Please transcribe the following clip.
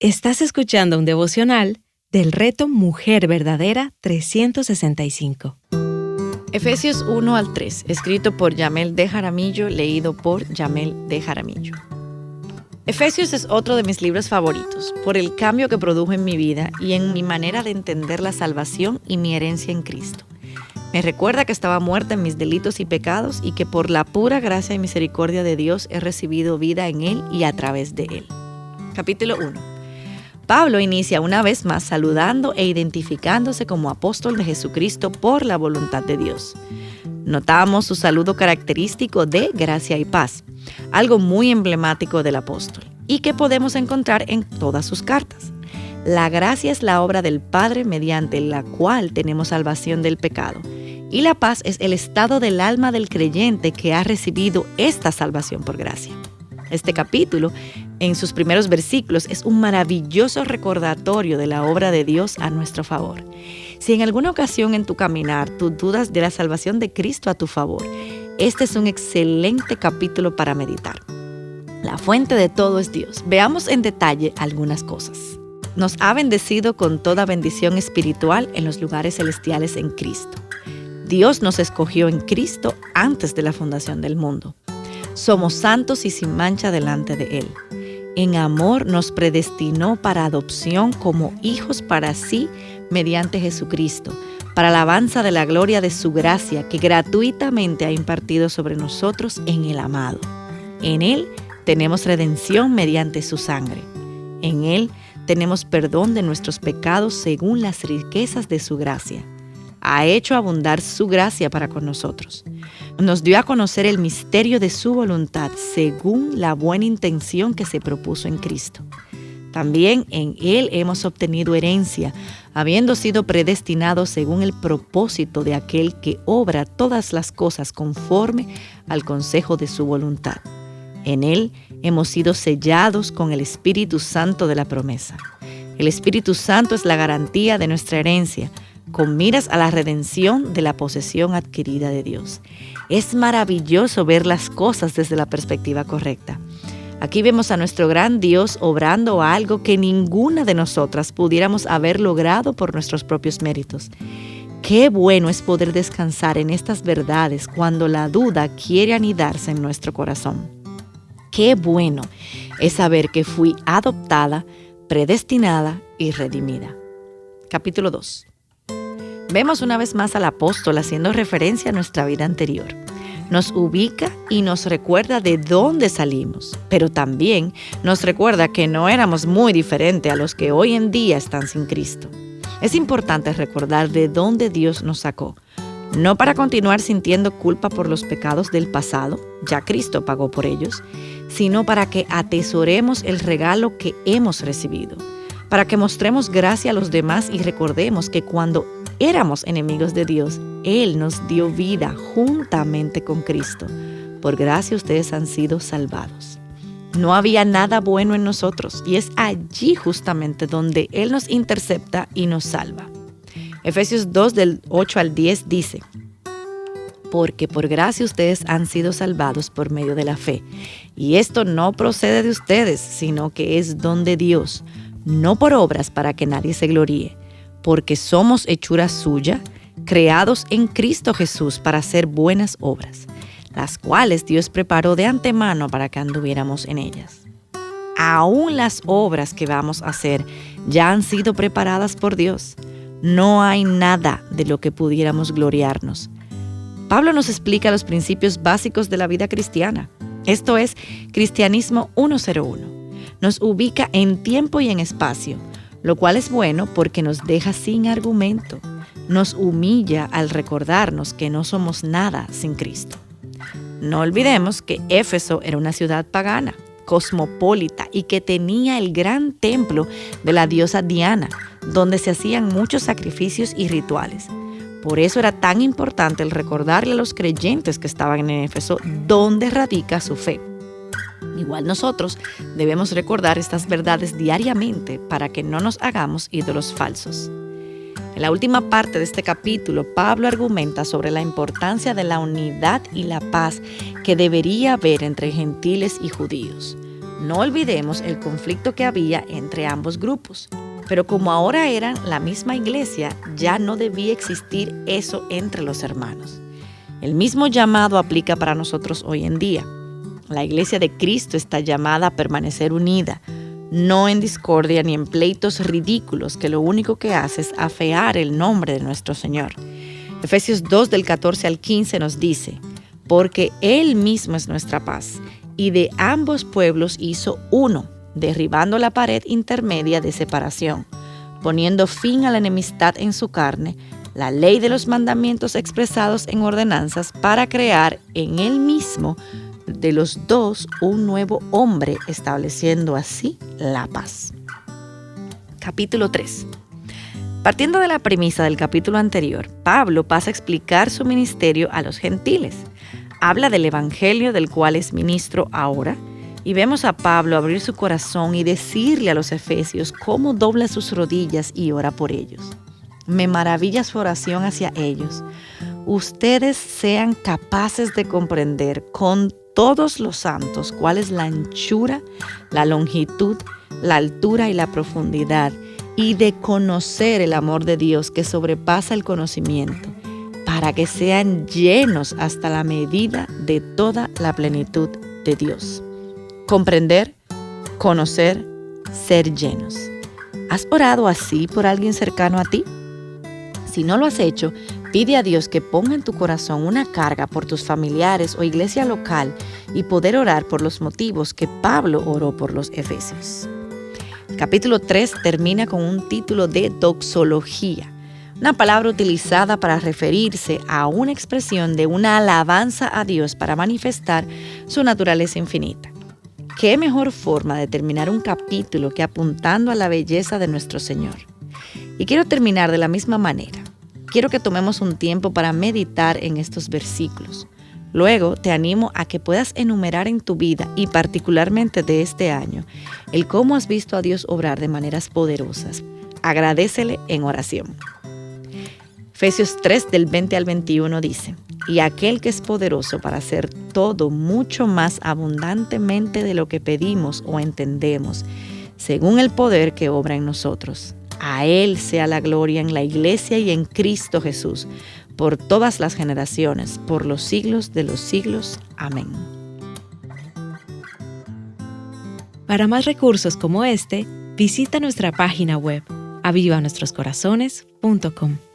Estás escuchando un devocional del reto Mujer Verdadera 365. Efesios 1 al 3, escrito por Yamel de Jaramillo, leído por Yamel de Jaramillo. Efesios es otro de mis libros favoritos, por el cambio que produjo en mi vida y en mi manera de entender la salvación y mi herencia en Cristo. Me recuerda que estaba muerta en mis delitos y pecados y que por la pura gracia y misericordia de Dios he recibido vida en Él y a través de Él. Capítulo 1. Pablo inicia una vez más saludando e identificándose como apóstol de Jesucristo por la voluntad de Dios. Notamos su saludo característico de gracia y paz, algo muy emblemático del apóstol y que podemos encontrar en todas sus cartas. La gracia es la obra del Padre mediante la cual tenemos salvación del pecado, y la paz es el estado del alma del creyente que ha recibido esta salvación por gracia. Este capítulo, en sus primeros versículos, es un maravilloso recordatorio de la obra de Dios a nuestro favor. Si en alguna ocasión en tu caminar tú dudas de la salvación de Cristo a tu favor, este es un excelente capítulo para meditar. La fuente de todo es Dios. Veamos en detalle algunas cosas. Nos ha bendecido con toda bendición espiritual en los lugares celestiales en Cristo. Dios nos escogió en Cristo antes de la fundación del mundo. Somos santos y sin mancha delante de Él. En amor nos predestinó para adopción como hijos para sí mediante Jesucristo, para alabanza de la gloria de su gracia que gratuitamente ha impartido sobre nosotros en el amado. En Él tenemos redención mediante su sangre. En Él tenemos perdón de nuestros pecados según las riquezas de su gracia. Ha hecho abundar su gracia para con nosotros. Nos dio a conocer el misterio de su voluntad según la buena intención que se propuso en Cristo. También en Él hemos obtenido herencia, habiendo sido predestinados según el propósito de aquel que obra todas las cosas conforme al consejo de su voluntad. En Él hemos sido sellados con el Espíritu Santo de la promesa. El Espíritu Santo es la garantía de nuestra herencia, con miras a la redención de la posesión adquirida de Dios. Es maravilloso ver las cosas desde la perspectiva correcta. Aquí vemos a nuestro gran Dios obrando algo que ninguna de nosotras pudiéramos haber logrado por nuestros propios méritos. Qué bueno es poder descansar en estas verdades cuando la duda quiere anidarse en nuestro corazón. Qué bueno es saber que fui adoptada, predestinada y redimida. Capítulo 2. Vemos una vez más al apóstol haciendo referencia a nuestra vida anterior. Nos ubica y nos recuerda de dónde salimos, pero también nos recuerda que no éramos muy diferentes a los que hoy en día están sin Cristo. Es importante recordar de dónde Dios nos sacó, no para continuar sintiendo culpa por los pecados del pasado, ya Cristo pagó por ellos, sino para que atesoremos el regalo que hemos recibido, para que mostremos gracia a los demás y recordemos que cuando éramos enemigos de Dios, Él nos dio vida juntamente con Cristo. Por gracia ustedes han sido salvados. No había nada bueno en nosotros y es allí justamente donde Él nos intercepta y nos salva. Efesios 2 del 8 al 10 dice: porque por gracia ustedes han sido salvados por medio de la fe. Y esto no procede de ustedes, sino que es don de Dios, no por obras para que nadie se gloríe, porque somos hechura suya, creados en Cristo Jesús para hacer buenas obras, las cuales Dios preparó de antemano para que anduviéramos en ellas. Aún las obras que vamos a hacer ya han sido preparadas por Dios. No hay nada de lo que pudiéramos gloriarnos. Pablo nos explica los principios básicos de la vida cristiana. Esto es Cristianismo 101. Nos ubica en tiempo y en espacio, lo cual es bueno porque nos deja sin argumento. Nos humilla al recordarnos que no somos nada sin Cristo. No olvidemos que Éfeso era una ciudad pagana, cosmopolita y que tenía el gran templo de la diosa Diana, donde se hacían muchos sacrificios y rituales. Por eso era tan importante el recordarle a los creyentes que estaban en Éfeso dónde radica su fe. Igual nosotros debemos recordar estas verdades diariamente para que no nos hagamos ídolos falsos. En la última parte de este capítulo, Pablo argumenta sobre la importancia de la unidad y la paz que debería haber entre gentiles y judíos. No olvidemos el conflicto que había entre ambos grupos. Pero como ahora eran la misma iglesia, ya no debía existir eso entre los hermanos. El mismo llamado aplica para nosotros hoy en día. La iglesia de Cristo está llamada a permanecer unida, no en discordia ni en pleitos ridículos que lo único que hace es afear el nombre de nuestro Señor. Efesios 2 del 14 al 15 nos dice, porque Él mismo es nuestra paz, y de ambos pueblos hizo uno, derribando la pared intermedia de separación, poniendo fin a la enemistad en su carne, la ley de los mandamientos expresados en ordenanzas para crear en Él mismo de los dos un nuevo hombre, estableciendo así la paz. Capítulo 3. Partiendo de la premisa del capítulo anterior, Pablo pasa a explicar su ministerio a los gentiles. Habla del evangelio del cual es ministro ahora, y vemos a Pablo abrir su corazón y decirle a los efesios cómo dobla sus rodillas y ora por ellos. Me maravilla su oración hacia ellos. Ustedes sean capaces de comprender con todos los santos cuál es la anchura, la longitud, la altura y la profundidad, y de conocer el amor de Dios que sobrepasa el conocimiento, para que sean llenos hasta la medida de toda la plenitud de Dios. Comprender, conocer, ser llenos. ¿Has orado así por alguien cercano a ti? Si no lo has hecho, pide a Dios que ponga en tu corazón una carga por tus familiares o iglesia local y poder orar por los motivos que Pablo oró por los efesios. El capítulo 3 termina con un título de doxología, una palabra utilizada para referirse a una expresión de una alabanza a Dios para manifestar su naturaleza infinita. ¿Qué mejor forma de terminar un capítulo que apuntando a la belleza de nuestro Señor? Y quiero terminar de la misma manera. Quiero que tomemos un tiempo para meditar en estos versículos. Luego te animo a que puedas enumerar en tu vida y particularmente de este año el cómo has visto a Dios obrar de maneras poderosas. Agradécele en oración. Efesios 3 del 20 al 21 dice, y aquel que es poderoso para hacer todo mucho más abundantemente de lo que pedimos o entendemos, según el poder que obra en nosotros. A Él sea la gloria en la iglesia y en Cristo Jesús, por todas las generaciones, por los siglos de los siglos. Amén. Para más recursos como este, visita nuestra página web avivanuestroscorazones.com.